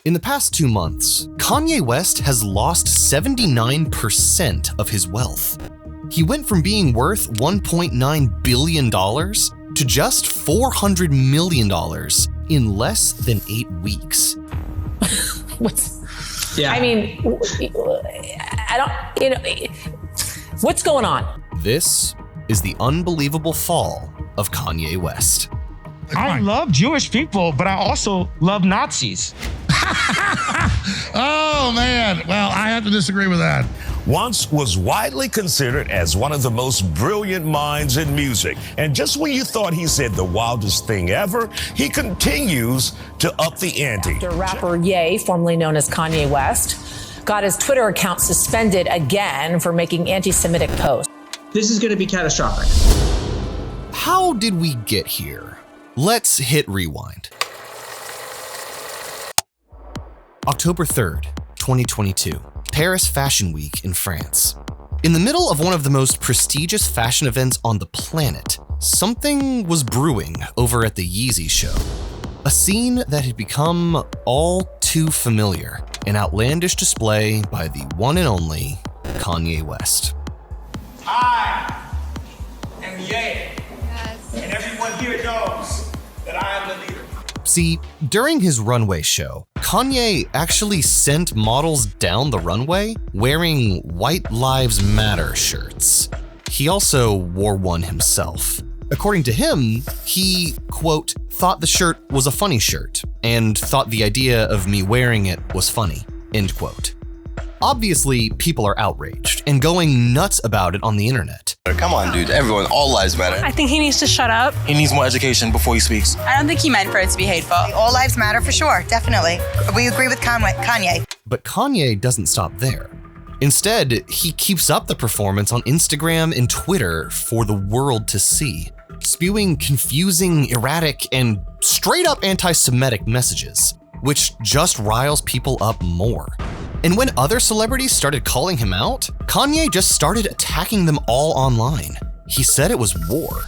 In the past 2 months, Kanye West has lost 79% of his wealth. He went from being worth $1.9 billion to just $400 million in less than 8 weeks. I mean, what's going on? This is the unbelievable fall of Kanye West. I love Jewish people, but I also love Nazis. Oh, man. Well, I have to disagree with that. Once was widely considered as one of the most brilliant minds in music. And just when you thought he said the wildest thing ever, he continues to up the ante. After rapper Ye, formerly known as Kanye West, got his Twitter account suspended again for making anti-Semitic posts. This is going to be catastrophic. How did we get here? Let's hit rewind. October 3rd, 2022, Paris Fashion Week in France. In the middle of one of the most prestigious fashion events on the planet, something was brewing over at the Yeezy show. A scene that had become all too familiar, an outlandish display by the one and only Kanye West. I am Ye, and everyone here knows that I am the leader. See, during his runway show, Kanye actually sent models down the runway wearing White Lives Matter shirts. He also wore one himself. According to him, he, quote, thought the shirt was a funny shirt and thought the idea of me wearing it was funny, end quote. Obviously, people are outraged and going nuts about it on the internet. Come on, dude. Everyone, all lives matter. I think he needs to shut up. He needs more education before he speaks. I don't think he meant for it to be hateful. All lives matter for sure, definitely. We agree with Kanye. But Kanye doesn't stop there. Instead, he keeps up the performance on Instagram and Twitter for the world to see, spewing confusing, erratic, and straight-up anti-Semitic messages, which just riles people up more. And when other celebrities started calling him out, Kanye just started attacking them all online. He said it was war.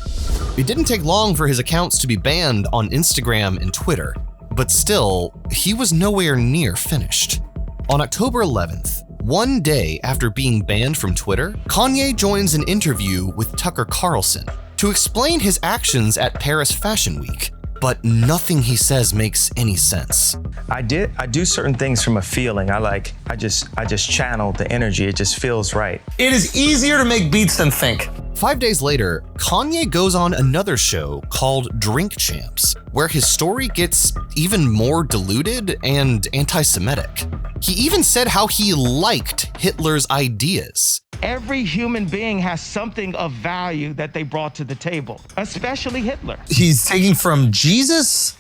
It didn't take long for his accounts to be banned on Instagram and Twitter, but still, he was nowhere near finished. On October 11th, one day after being banned from Twitter, Kanye joins an interview with Tucker Carlson to explain his actions at Paris Fashion Week. But nothing he says makes any sense. I do certain things from a feeling. I just channel the energy. It just feels right. It is easier to make beats than think. 5 days later, Kanye goes on another show called Drink Champs, where his story gets even more diluted and anti-Semitic. He even said how he liked Hitler's ideas. Every human being has something of value that they brought to the table, especially Hitler. He's taking from Jesus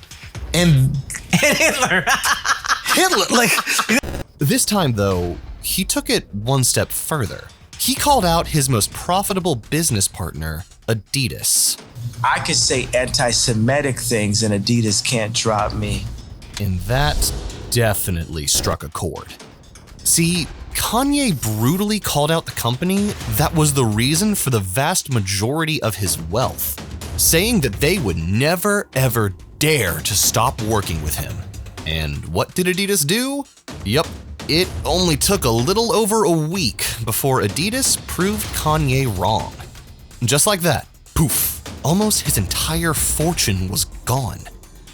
and Hitler. This time, though, he took it one step further. He called out his most profitable business partner, Adidas. I could say anti-Semitic things and Adidas can't drop me. And that definitely struck a chord. See, Kanye brutally called out the company that was the reason for the vast majority of his wealth, saying that they would never ever dare to stop working with him. And what did Adidas do? Yup, it only took a little over a week before Adidas proved Kanye wrong. Just like that, poof, almost his entire fortune was gone.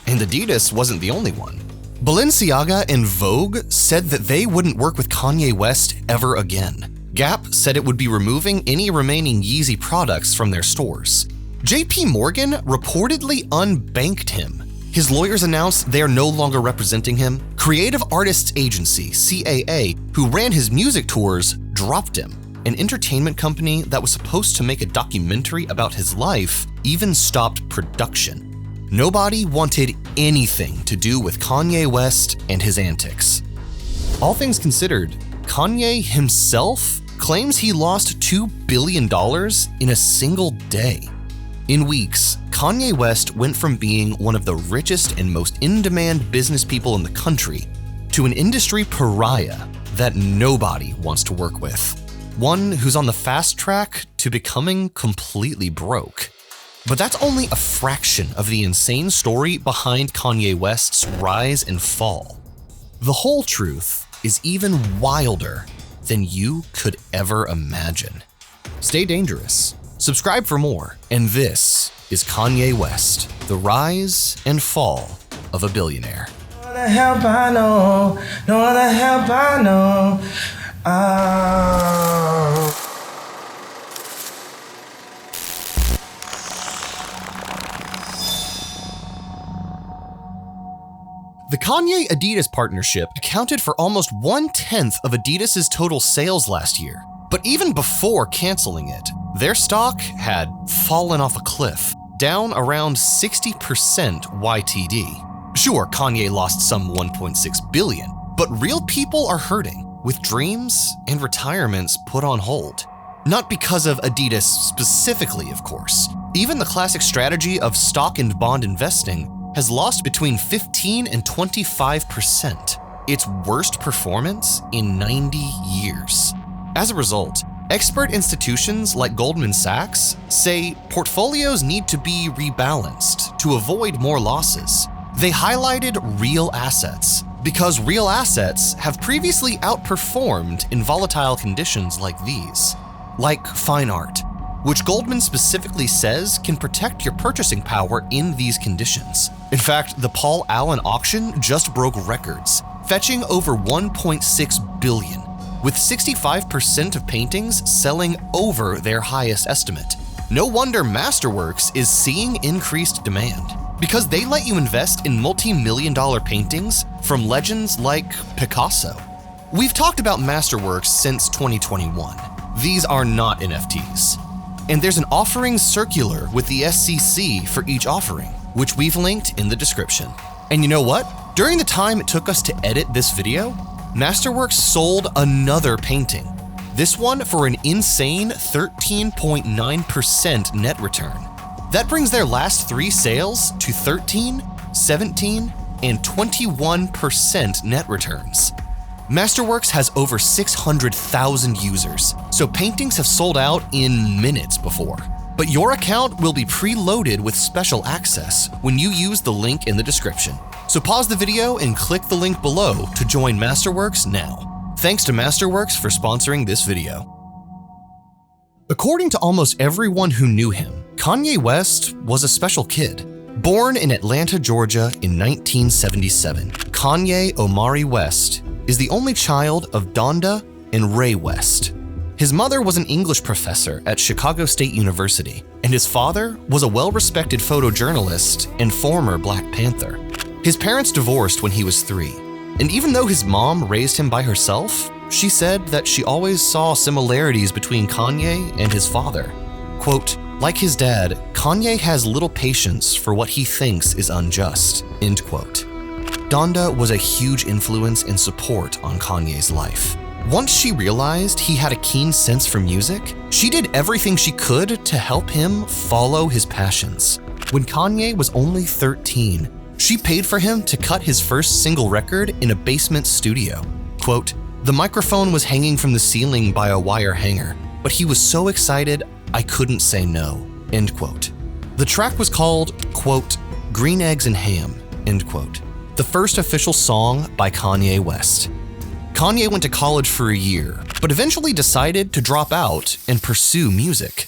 And Adidas wasn't the only one. Balenciaga and Vogue said that they wouldn't work with Kanye West ever again. Gap said it would be removing any remaining Yeezy products from their stores. JP Morgan reportedly unbanked him. His lawyers announced they are no longer representing him. Creative Artists Agency, CAA, who ran his music tours, dropped him. An entertainment company that was supposed to make a documentary about his life even stopped production. Nobody wanted anything to do with Kanye West and his antics. All things considered, Kanye himself claims he lost $2 billion in a single day. In weeks, Kanye West went from being one of the richest and most in-demand business people in the country to an industry pariah that nobody wants to work with. One who's on the fast track to becoming completely broke. But that's only a fraction of the insane story behind Kanye West's rise and fall. The whole truth is even wilder than you could ever imagine. Stay dangerous. Subscribe for more. And this is Kanye West, the rise and fall of a billionaire. No other help I know, no other help I know. The Kanye-Adidas partnership accounted for almost 1/10 of Adidas's total sales last year. But even before canceling it, their stock had fallen off a cliff, down around 60% YTD. Sure, Kanye lost some 1.6 billion, but real people are hurting, with dreams and retirements put on hold. Not because of Adidas specifically, of course. Even the classic strategy of stock and bond investing has lost between 15 and 25%, its worst performance in 90 years. As a result, expert institutions like Goldman Sachs say portfolios need to be rebalanced to avoid more losses. They highlighted real assets because real assets have previously outperformed in volatile conditions like these, like fine art, which Goldman specifically says can protect your purchasing power in these conditions. In fact, the Paul Allen auction just broke records, fetching over 1.6 billion, with 65% of paintings selling over their highest estimate. No wonder Masterworks is seeing increased demand, because they let you invest in multi-million-dollar paintings from legends like Picasso. We've talked about Masterworks since 2021. These are not NFTs. And there's an offering circular with the SEC for each offering, which we've linked in the description. And you know what? During the time it took us to edit this video, Masterworks sold another painting, this one for an insane 13.9% net return. That brings their last 3 sales to 13, 17, and 21% net returns. Masterworks has over 600,000 users, so paintings have sold out in minutes before. But your account will be preloaded with special access when you use the link in the description. So pause the video and click the link below to join Masterworks now. Thanks to Masterworks for sponsoring this video. According to almost everyone who knew him, Kanye West was a special kid. Born in Atlanta, Georgia in 1977, Kanye Omari West is the only child of Donda and Ray West. His mother was an English professor at Chicago State University, and his father was a well-respected photojournalist and former Black Panther. His parents divorced when he was 3, and even though his mom raised him by herself, she said that she always saw similarities between Kanye and his father. Quote, "Like his dad, Kanye has little patience for what he thinks is unjust," end quote. Donda was a huge influence and support on Kanye's life. Once she realized he had a keen sense for music, she did everything she could to help him follow his passions. When Kanye was only 13, she paid for him to cut his first single record in a basement studio. Quote, "The microphone was hanging from the ceiling by a wire hanger, but he was so excited I couldn't say no," end quote. The track was called, quote, "Green Eggs and Ham," end quote, the first official song by Kanye West. Kanye went to college for a year, but eventually decided to drop out and pursue music.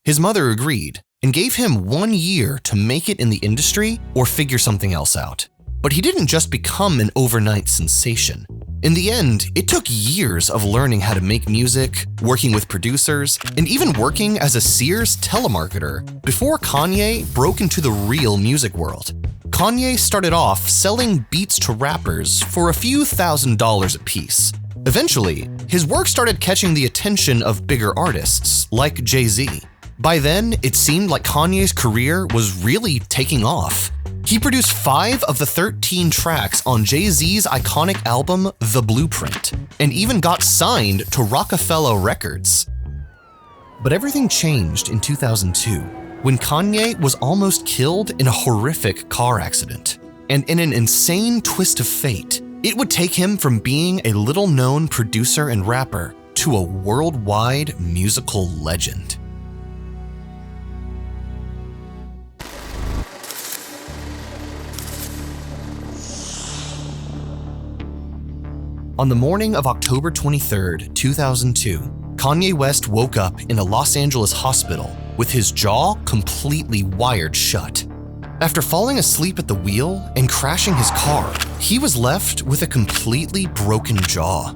His mother agreed and gave him 1 year to make it in the industry or figure something else out. But he didn't just become an overnight sensation. In the end, it took years of learning how to make music, working with producers, and even working as a Sears telemarketer before Kanye broke into the real music world. Kanye started off selling beats to rappers for a few $1,000s a piece. Eventually, his work started catching the attention of bigger artists like Jay-Z. By then, it seemed like Kanye's career was really taking off. He produced 5 of the 13 tracks on Jay-Z's iconic album, The Blueprint, and even got signed to Rockefeller Records. But everything changed in 2002, when Kanye was almost killed in a horrific car accident. And in an insane twist of fate, it would take him from being a little-known producer and rapper to a worldwide musical legend. On the morning of October 23rd, 2002, Kanye West woke up in a Los Angeles hospital with his jaw completely wired shut. After falling asleep at the wheel and crashing his car, he was left with a completely broken jaw.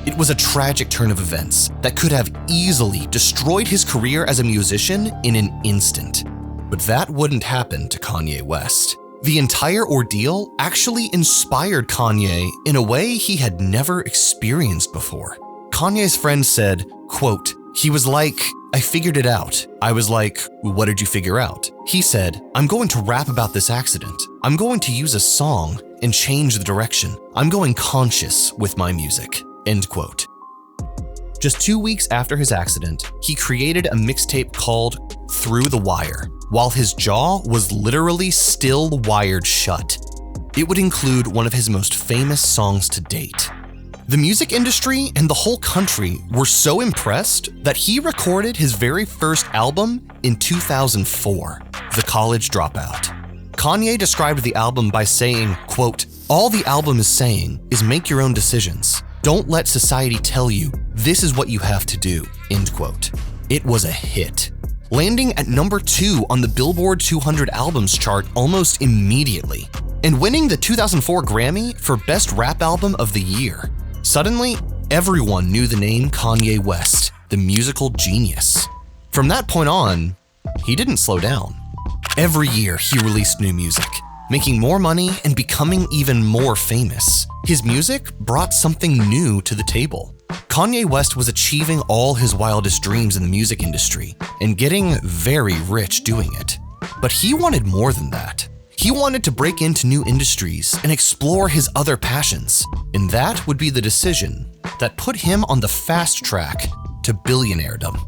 It was a tragic turn of events that could have easily destroyed his career as a musician in an instant. But that wouldn't happen to Kanye West. The entire ordeal actually inspired Kanye in a way he had never experienced before. Kanye's friend said, quote, "He was like, I figured it out. I was like, what did you figure out?" He said, "I'm going to rap about this accident. I'm going to use a song and change the direction. I'm going conscious with my music." End quote. Just 2 weeks after his accident, he created a mixtape called Through the Wire, while his jaw was literally still wired shut. It would include one of his most famous songs to date. The music industry and the whole country were so impressed that he recorded his very first album in 2004, The College Dropout. Kanye described the album by saying, quote, "All the album is saying is make your own decisions. Don't let society tell you this is what you have to do," end quote. It was a hit, landing at number 2 on the Billboard 200 albums chart almost immediately, and winning the 2004 Grammy for Best Rap Album of the Year. Suddenly, everyone knew the name Kanye West, the musical genius. From that point on, he didn't slow down. Every year he released new music, making more money and becoming even more famous. His music brought something new to the table. Kanye West was achieving all his wildest dreams in the music industry and getting very rich doing it. But he wanted more than that. He wanted to break into new industries and explore his other passions, and that would be the decision that put him on the fast track to billionairedom.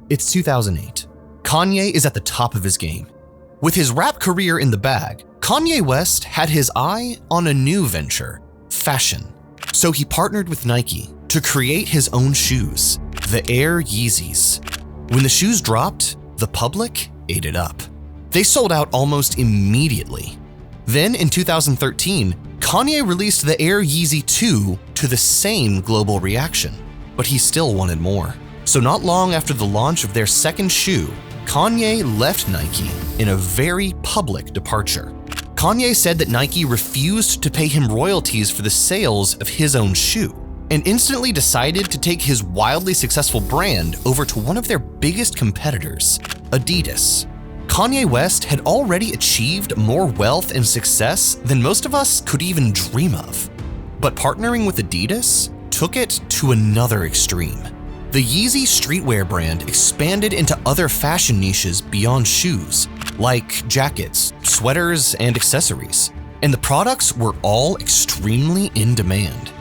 It's 2008. Kanye is at the top of his game. With his rap career in the bag, Kanye West had his eye on a new venture, fashion. So he partnered with Nike to create his own shoes, the Air Yeezys. When the shoes dropped, the public ate it up. They sold out almost immediately. Then in 2013, Kanye released the Air Yeezy 2 to the same global reaction, but he still wanted more. So not long after the launch of their second shoe, Kanye left Nike in a very public departure. Kanye said that Nike refused to pay him royalties for the sales of his own shoe, and instantly decided to take his wildly successful brand over to one of their biggest competitors, Adidas. Kanye West had already achieved more wealth and success than most of us could even dream of. But partnering with Adidas took it to another extreme. The Yeezy streetwear brand expanded into other fashion niches beyond shoes, like jackets, sweaters, and accessories. And the products were all extremely in demand.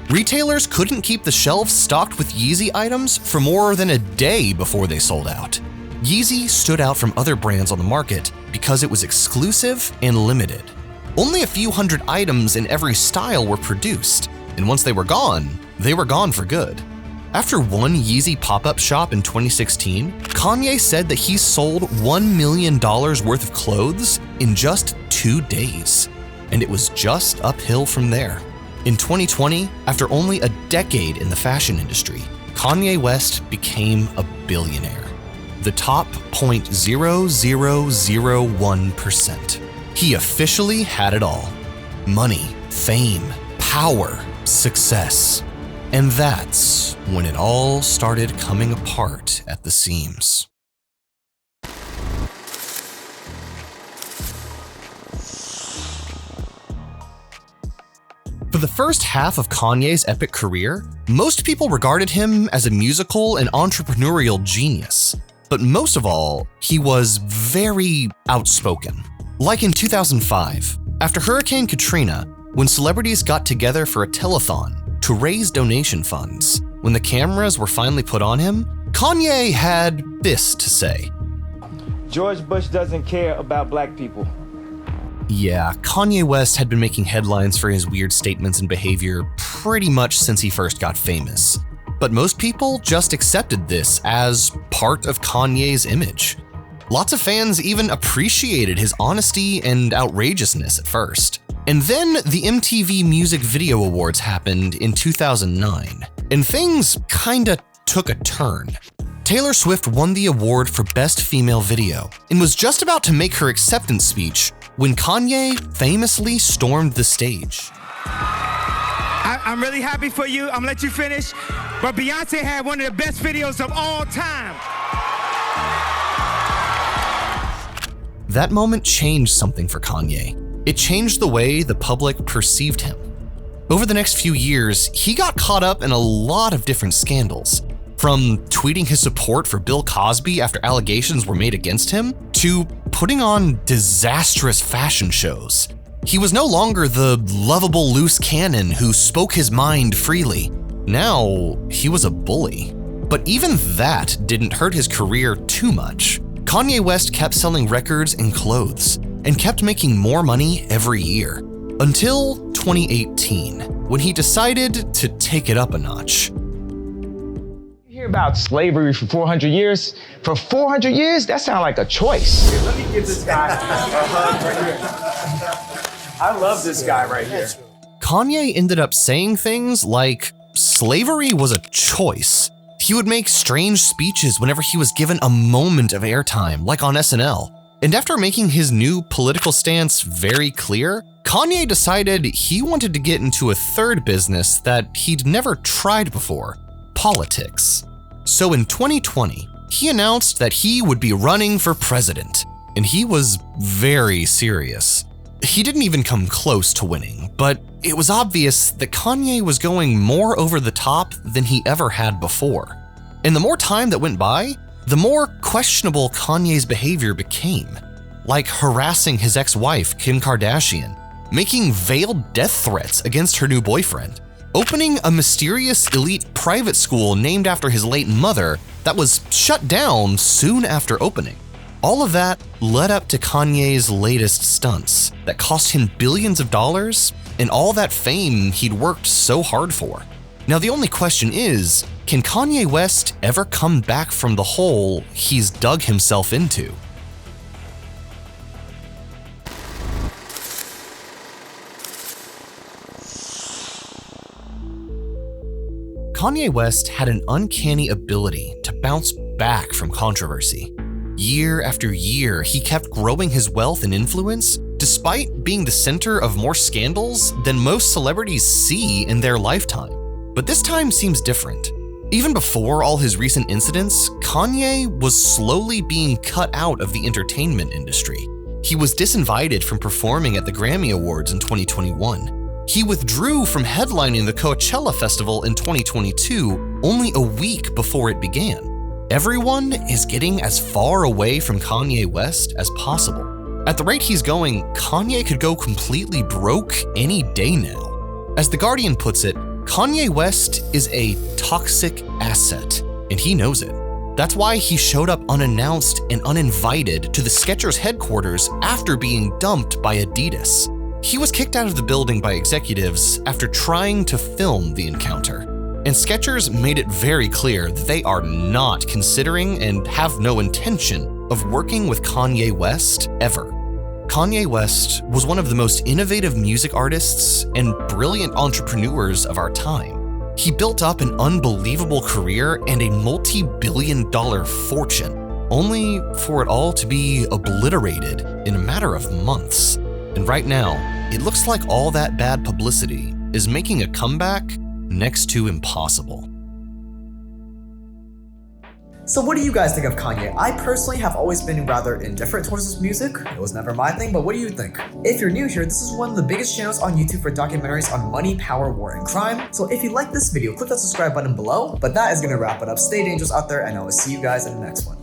Retailers couldn't keep the shelves stocked with Yeezy items for more than a day before they sold out. Yeezy stood out from other brands on the market because it was exclusive and limited. Only a few hundred items in every style were produced, and once they were gone for good. After one Yeezy pop-up shop in 2016, Kanye said that he sold $1 million worth of clothes in just 2 days, and it was just uphill from there. In 2020, after only a decade in the fashion industry, Kanye West became a billionaire. The top 0.0001%. He officially had it all. Money, fame, power, success. And that's when it all started coming apart at the seams. For the first half of Kanye's epic career, most people regarded him as a musical and entrepreneurial genius. But most of all, he was very outspoken. Like in 2005, after Hurricane Katrina, when celebrities got together for a telethon to raise donation funds, when the cameras were finally put on him, Kanye had this to say. George Bush doesn't care about black people. Yeah, Kanye West had been making headlines for his weird statements and behavior pretty much since he first got famous. But most people just accepted this as part of Kanye's image. Lots of fans even appreciated his honesty and outrageousness at first. And then the MTV Music Video Awards happened in 2009, and things kinda took a turn. Taylor Swift won the award for Best Female Video and was just about to make her acceptance speech when Kanye famously stormed the stage. I'm really happy for you. I'm gonna let you finish. But Beyonce had one of the best videos of all time. That moment changed something for Kanye. It changed the way the public perceived him. Over the next few years, he got caught up in a lot of different scandals. From tweeting his support for Bill Cosby after allegations were made against him, to putting on disastrous fashion shows. He was no longer the lovable loose cannon who spoke his mind freely. Now, he was a bully. But even that didn't hurt his career too much. Kanye West kept selling records and clothes, and kept making more money every year. Until 2018, when he decided to take it up a notch. You hear about slavery for 400 years? For 400 years? That sounds like a choice. Let me give this guy a hug right here. I love this guy right here. Kanye ended up saying things like slavery was a choice. He would make strange speeches whenever he was given a moment of airtime, like on SNL. And after making his new political stance very clear, Kanye decided he wanted to get into a third business that he'd never tried before: politics. So in 2020, he announced that he would be running for president, and he was very serious. He didn't even come close to winning, but it was obvious that Kanye was going more over the top than he ever had before. And the more time that went by, the more questionable Kanye's behavior became, like harassing his ex-wife, Kim Kardashian, making veiled death threats against her new boyfriend, opening a mysterious elite private school named after his late mother that was shut down soon after opening. All of that led up to Kanye's latest stunts that cost him billions of dollars and all that fame he'd worked so hard for. Now the only question is, can Kanye West ever come back from the hole he's dug himself into? Kanye West had an uncanny ability to bounce back from controversy. Year after year, he kept growing his wealth and influence, despite being the center of more scandals than most celebrities see in their lifetime. But this time seems different. Even before all his recent incidents, Kanye was slowly being cut out of the entertainment industry. He was disinvited from performing at the Grammy Awards in 2021. He withdrew from headlining the Coachella Festival in 2022, only a week before it began. Everyone is getting as far away from Kanye West as possible. At the rate he's going, Kanye could go completely broke any day now. As The Guardian puts it, Kanye West is a toxic asset, and he knows it. That's why he showed up unannounced and uninvited to the Skechers headquarters after being dumped by Adidas. He was kicked out of the building by executives after trying to film the encounter. And Skechers made it very clear that they are not considering and have no intention of working with Kanye West ever. Kanye West was one of the most innovative music artists and brilliant entrepreneurs of our time. He built up an unbelievable career and a multi-billion-dollar fortune, only for it all to be obliterated in a matter of months. And right now, it looks like all that bad publicity is making a comeback next to impossible. So what do you guys think of Kanye? I personally have always been rather indifferent towards his music. It was never my thing, but what do you think? If you're new here, this is one of the biggest channels on YouTube for documentaries on money, power, war, and crime. So if you like this video, click that subscribe button below. But that is gonna wrap it up. Stay dangerous out there, and I will see you guys in the next one.